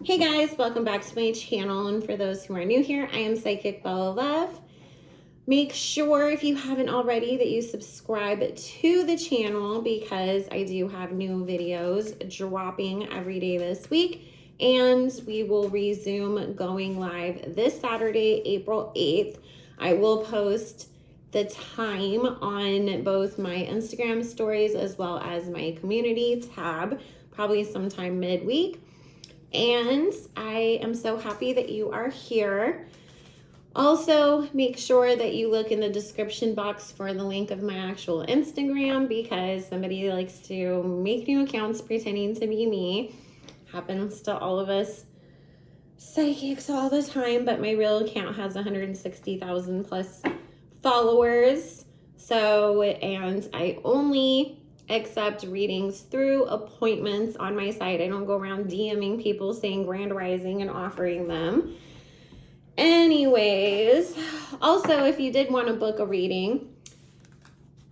Hey guys, welcome back to my channel, and for those who are new here, I am Psychic Bella Love. Make sure, if you haven't already, that you subscribe to the channel because I do have new videos dropping every day this week, and we will resume going live this Saturday, April 8th. I will post the time on both my Instagram stories as well as my community tab, probably sometime midweek. And I am so happy that you are here. Also, make sure that you look in the description box for the link of my actual Instagram because somebody likes to make new accounts pretending to be me. Happens to all of us psychics all the time, but my real account has 160,000 plus followers. And I only accept readings through appointments on my site. I don't go around DMing people saying grand rising and offering them. Anyways, also, if you did want to book a reading,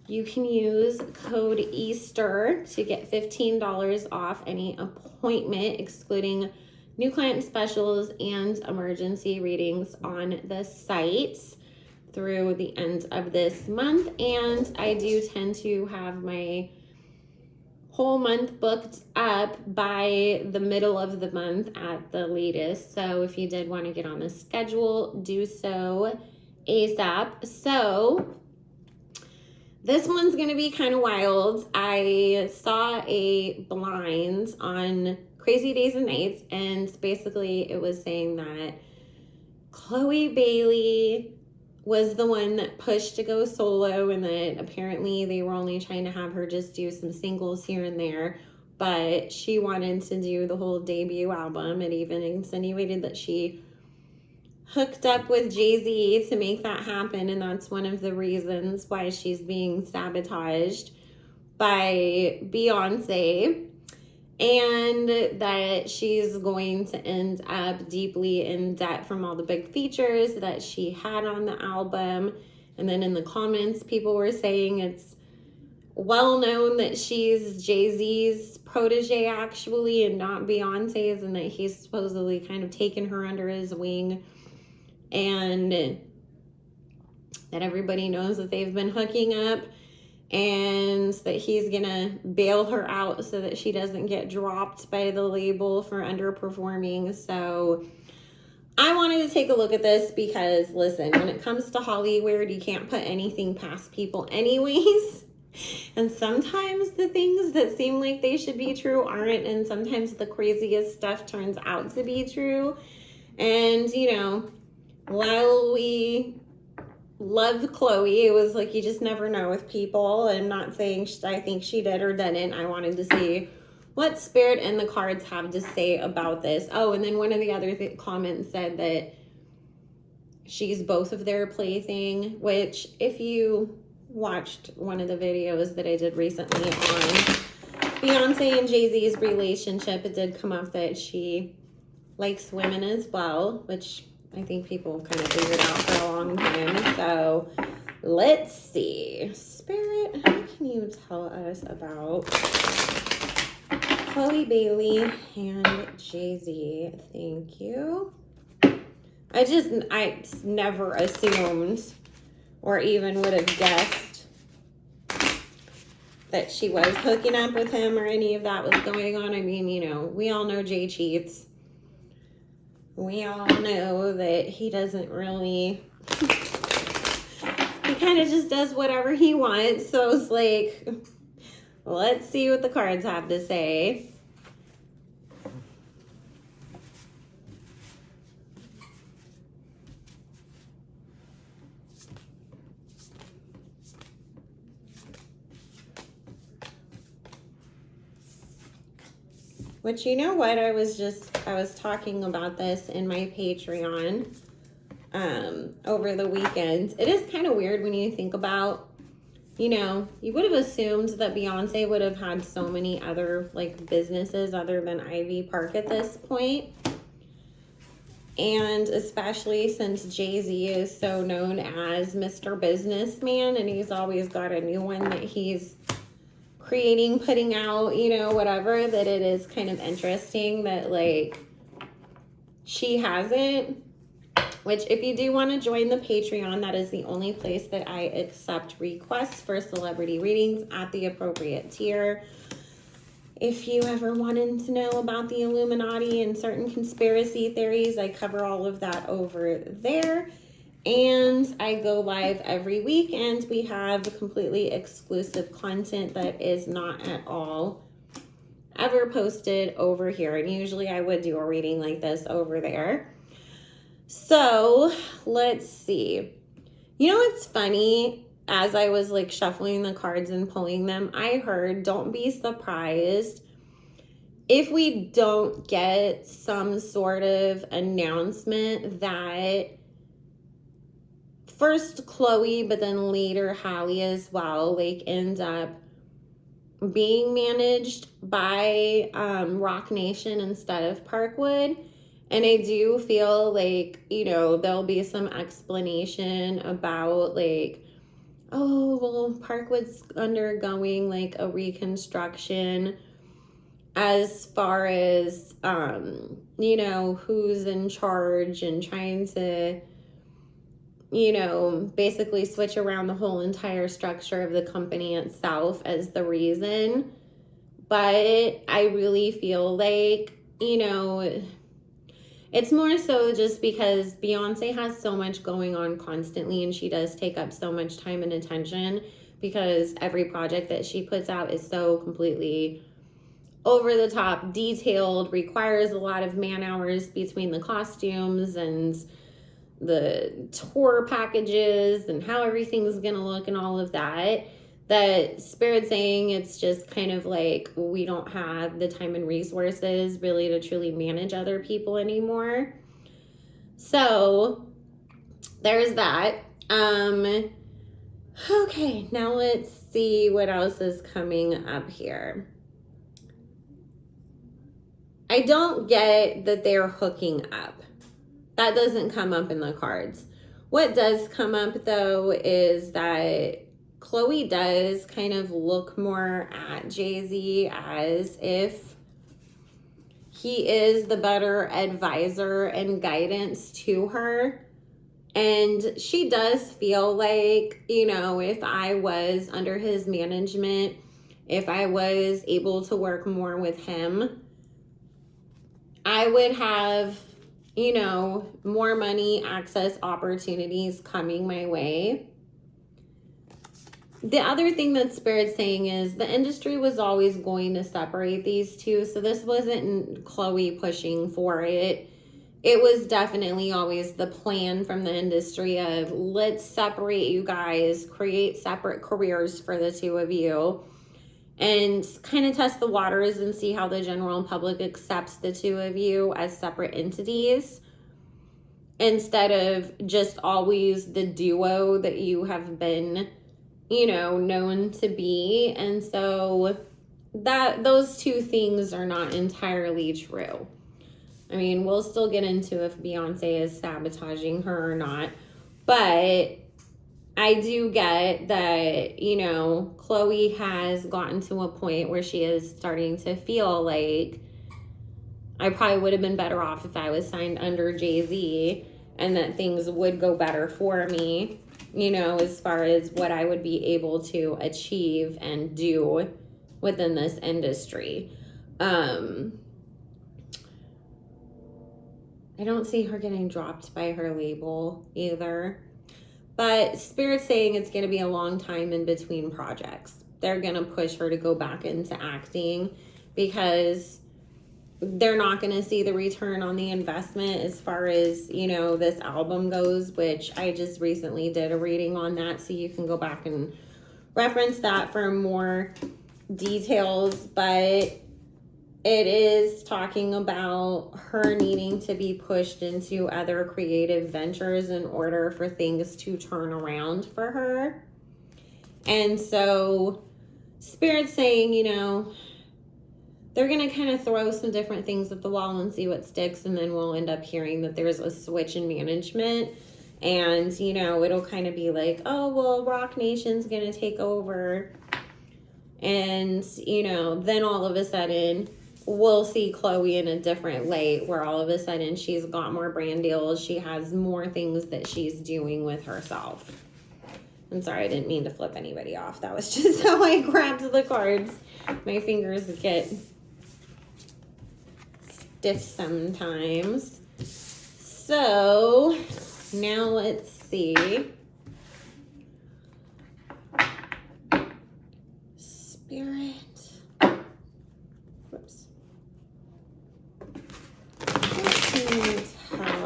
you can use code EASTER to get $15 off any appointment, excluding new client specials and emergency readings on the site through the end of this month. And I do tend to have my whole month booked up by the middle of the month at the latest. So if you did want to get on the schedule, do so ASAP. So this one's going to be kind of wild. I saw a blind on Crazy Days and Nights, and basically it was saying that Chloe Bailey was the one that pushed to go solo, and that apparently they were only trying to have her just do some singles here and there, but she wanted to do the whole debut album. It even insinuated that she hooked up with Jay-Z to make that happen, and that's one of the reasons why she's being sabotaged by Beyonce, and that she's going to end up deeply in debt from all the big features that she had on the album. And then in the comments, people were saying it's well known that she's Jay-Z's protege actually and not Beyonce's, and that he's supposedly kind of taken her under his wing, and that everybody knows that they've been hooking up, and that he's gonna bail her out so that she doesn't get dropped by the label for underperforming. So I wanted to take a look at this because, listen, when it comes to Hollywood, you can't put anything past people anyways. And sometimes the things that seem like they should be true aren't, and sometimes the craziest stuff turns out to be true. And, you know, while we love Chloe, it was like you just never know with people. I'm not saying I think she did or didn't. I wanted to see what Spirit and the cards have to say about this. Oh, and then one of the other comments said that she's both of their plaything, which if you watched one of the videos that I did recently on Beyonce and Jay-Z's relationship, it did come up that she likes women as well, which I think people kind of figured out for a long time. So let's see. Spirit, how can you tell us about Chloe Bailey and Jay-Z? Thank you. I never assumed or even would have guessed that she was hooking up with him or any of that was going on. I mean, you know, we all know Jay cheats. We all know that he doesn't really, he kind of just does whatever he wants. So it's like, let's see what the cards have to say. Which, you know what, I was talking about this in my Patreon over the weekend. It is kind of weird when you think about, you know, you would have assumed that Beyonce would have had so many other like businesses other than Ivy Park at this point. And especially since Jay-Z is so known as Mr. Businessman, and he's always got a new one that he's creating, putting out, you know, whatever, that it is kind of interesting that, like, she hasn't, which if you do want to join the Patreon, that is the only place that I accept requests for celebrity readings at the appropriate tier. If you ever wanted to know about the Illuminati and certain conspiracy theories, I cover all of that over there. And I go live every week, and we have completely exclusive content that is not at all ever posted over here. And usually I would do a reading like this over there. So let's see. You know what's funny? As I was like shuffling the cards and pulling them, I heard, don't be surprised if we don't get some sort of announcement that first Chloe, but then later Hallie as well, like end up being managed by Rock Nation instead of Parkwood. And I do feel like, you know, there'll be some explanation about like, oh, well, Parkwood's undergoing like a reconstruction as far as, you know, who's in charge and trying to, you know, basically switch around the whole entire structure of the company itself as the reason. But I really feel like, you know, it's more so just because Beyonce has so much going on constantly, and she does take up so much time and attention because every project that she puts out is so completely over the top, detailed, requires a lot of man hours between the costumes and the tour packages and how everything's going to look and all of that. That Spirit saying it's just kind of like we don't have the time and resources really to truly manage other people anymore. So there's that. Okay, now let's see what else is coming up here. I don't get that they're hooking up. That doesn't come up in the cards. What does come up though is that Chloe does kind of look more at Jay-Z as if he is the better advisor and guidance to her. And she does feel like, you know, if I was under his management, if I was able to work more with him, I would have, you know, more money, access, opportunities coming my way. The other thing that Spirit's saying is the industry was always going to separate these two. So this wasn't Chloe pushing for it. It was definitely always the plan from the industry of let's separate you guys, create separate careers for the two of you, and kind of test the waters and see how the general public accepts the two of you as separate entities instead of just always the duo that you have been, you know, known to be. And so that those two things are not entirely true. I mean, we'll still get into if Beyonce is sabotaging her or not, but I do get that, you know, Chloe has gotten to a point where she is starting to feel like I probably would have been better off if I was signed under Jay-Z, and that things would go better for me, you know, as far as what I would be able to achieve and do within this industry. I don't see her getting dropped by her label either. But Spirit's saying it's going to be a long time in between projects. They're going to push her to go back into acting because they're not going to see the return on the investment as far as, you know, this album goes, which I just recently did a reading on that. So you can go back and reference that for more details. But it is talking about her needing to be pushed into other creative ventures in order for things to turn around for her. And so Spirit's saying, you know, they're going to kind of throw some different things at the wall and see what sticks. And then we'll end up hearing that there's a switch in management. And, you know, it'll kind of be like, oh, well, Rock Nation's going to take over. And, you know, then all of a sudden we'll see Chloe in a different light where all of a sudden she's got more brand deals. She has more things that she's doing with herself. I'm sorry, I didn't mean to flip anybody off. That was just how I grabbed the cards. My fingers get stiff sometimes. So now let's see. Spirit. Whoops. What can you tell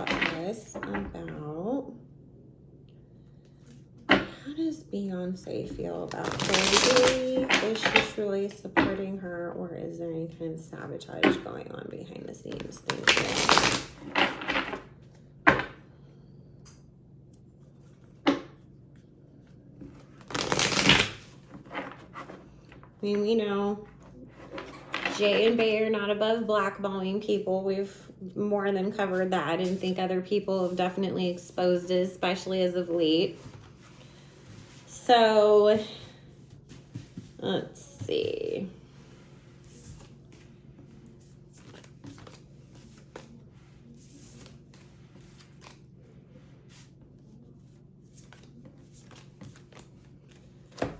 us about, how does Beyonce feel about Chloe? Is she truly supporting her, or is there any kind of sabotage going on behind the scenes? Thank you. I mean, we know Jay and Bay are not above blackballing people. We've more than covered that, and think other people have definitely exposed it, especially as of late. So, let's see.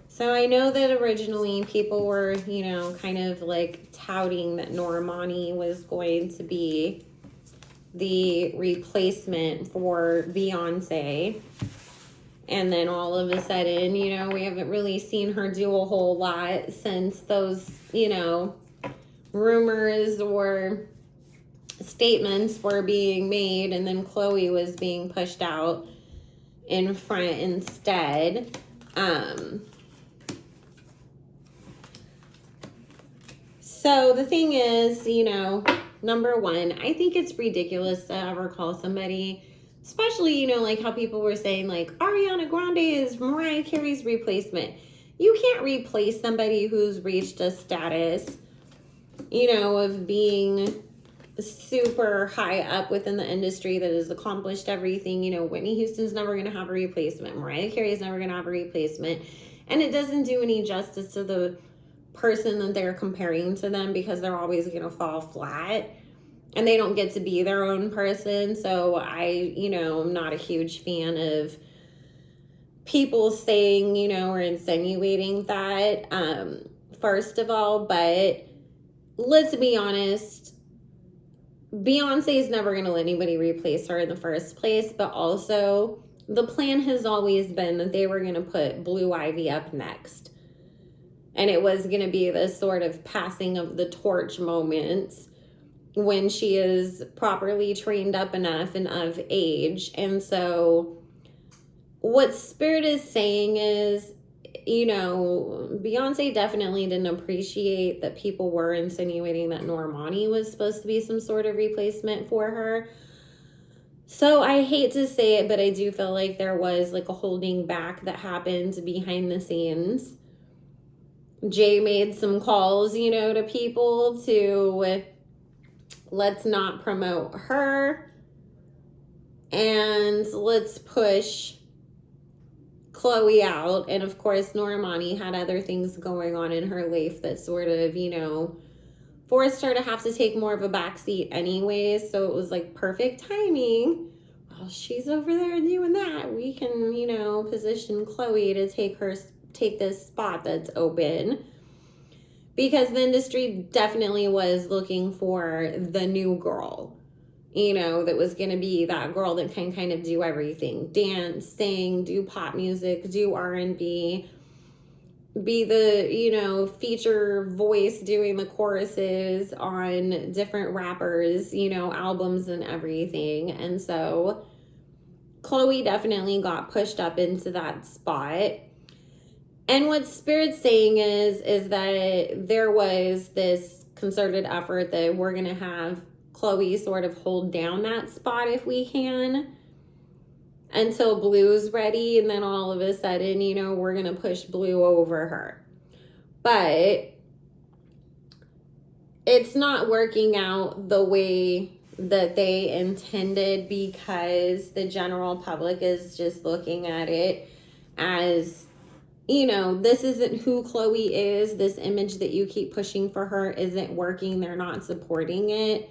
So I know that originally people were, you know, kind of like touting that Normani was going to be the replacement for Beyonce. And then all of a sudden, you know, we haven't really seen her do a whole lot since those, you know, rumors or statements were being made, and then Chloe was being pushed out in front instead. So the thing is, you know, number one, I think it's ridiculous to ever call somebody, especially, you know, like how people were saying, like, Ariana Grande is Mariah Carey's replacement. You can't replace somebody who's reached a status, you know, of being super high up within the industry that has accomplished everything. You know, Whitney Houston's never going to have a replacement. Mariah Carey's never going to have a replacement. And it doesn't do any justice to the person that they're comparing to them, because they're always going to fall flat and they don't get to be their own person. So I, you know, I'm not a huge fan of people saying, you know, or insinuating that, first of all. But let's be honest, Beyonce is never going to let anybody replace her in the first place. But also, the plan has always been that they were going to put Blue Ivy up next. And it was going to be this sort of passing of the torch moments when she is properly trained up enough and of age. And so what Spirit is saying is, you know, Beyonce definitely didn't appreciate that people were insinuating that Normani was supposed to be some sort of replacement for her. So I hate to say it, but I do feel like there was like a holding back that happened behind the scenes. Jay made some calls, you know, to people to let's not promote her and let's push Chloe out. And of course, Normani had other things going on in her life that sort of, you know, forced her to have to take more of a backseat anyways. So it was like perfect timing. While she's over there doing that, we can, you know, position Chloe to take this spot that's open, because the industry definitely was looking for the new girl, you know, that was going to be that girl that can kind of do everything: dance, sing, do pop music, do R&B, be the, you know, feature voice doing the choruses on different rappers, you know, albums and everything. And so Chloe definitely got pushed up into that spot. And what Spirit's saying is that there was this concerted effort that we're going to have Chloe sort of hold down that spot if we can until Blue's ready. And then all of a sudden, you know, we're going to push Blue over her. But it's not working out the way that they intended, because the general public is just looking at it as you know, this isn't who Chloe is. This image that you keep pushing for her isn't working. They're not supporting it.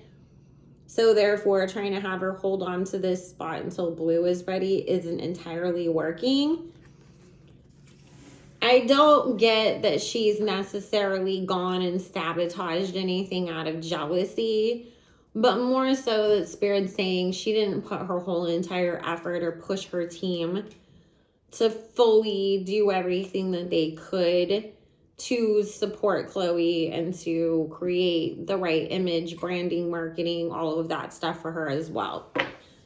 So therefore, trying to have her hold on to this spot until Blue is ready isn't entirely working. I don't get that she's necessarily gone and sabotaged anything out of jealousy, but more so that Spirit's saying she didn't put her whole entire effort or push her team to fully do everything that they could to support Chloe and to create the right image, branding, marketing, all of that stuff for her as well.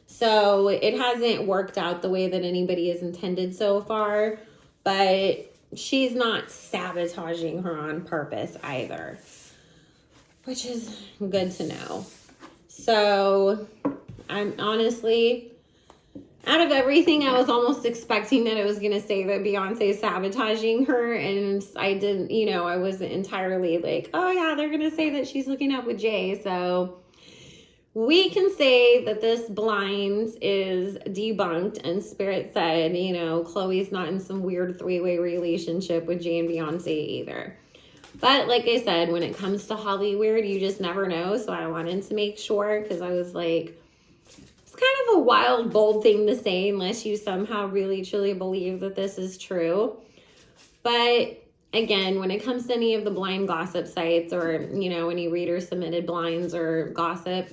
So it hasn't worked out the way that anybody has intended so far, but she's not sabotaging her on purpose either, which is good to know. So I'm honestly, out of everything, I was almost expecting that it was going to say that Beyonce is sabotaging her. And I didn't, you know, I wasn't entirely like, oh yeah, they're going to say that she's hooking up with Jay. So we can say that this blind is debunked, and Spirit said, you know, Chloe's not in some weird three-way relationship with Jay and Beyonce either. But like I said, when it comes to Hollywood, you just never know. So I wanted to make sure, because I was like, it's kind of a wild, bold thing to say unless you somehow really, truly believe that this is true. But again, when it comes to any of the blind gossip sites or, you know, any reader-submitted blinds or gossip,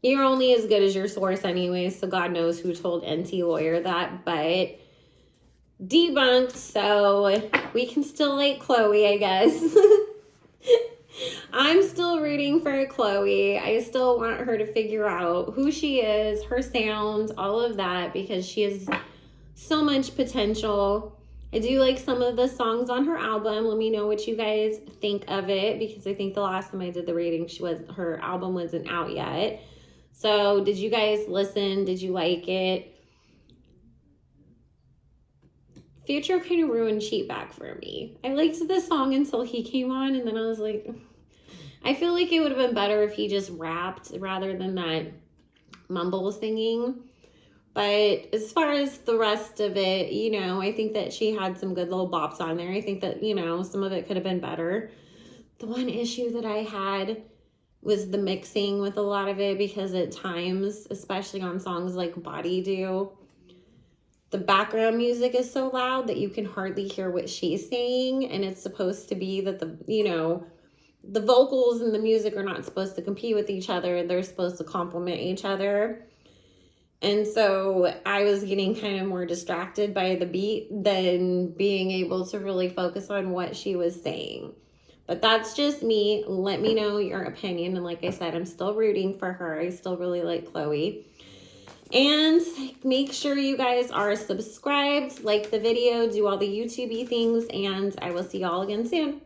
you're only as good as your source anyway, so God knows who told NT Lawyer that, but debunked, so we can still like Chloe, I guess. I'm still rooting for Chloe. I still want her to figure out who she is, her sound, all of that, because she has so much potential. I do like some of the songs on her album. Let me know what you guys think of it, because I think the last time I did the reading, her album wasn't out yet. So did you guys listen? Did you like it? Future kind of ruined Cheat Back for me. I liked the song until he came on, and then I was like, I feel like it would have been better if he just rapped rather than that mumble singing. But as far as the rest of it, you know, I think that she had some good little bops on there. I think that, you know, some of it could have been better. The one issue that I had was the mixing with a lot of it, because at times, especially on songs like Body Do, the background music is so loud that you can hardly hear what she's saying, and it's supposed to be that the, you know, the vocals and the music are not supposed to compete with each other. They're supposed to complement each other. And so I was getting kind of more distracted by the beat than being able to really focus on what she was saying. But that's just me. Let me know your opinion. And like I said, I'm still rooting for her. I still really like Chloe. And make sure you guys are subscribed, like the video, do all the YouTube-y things, and I will see y'all again soon.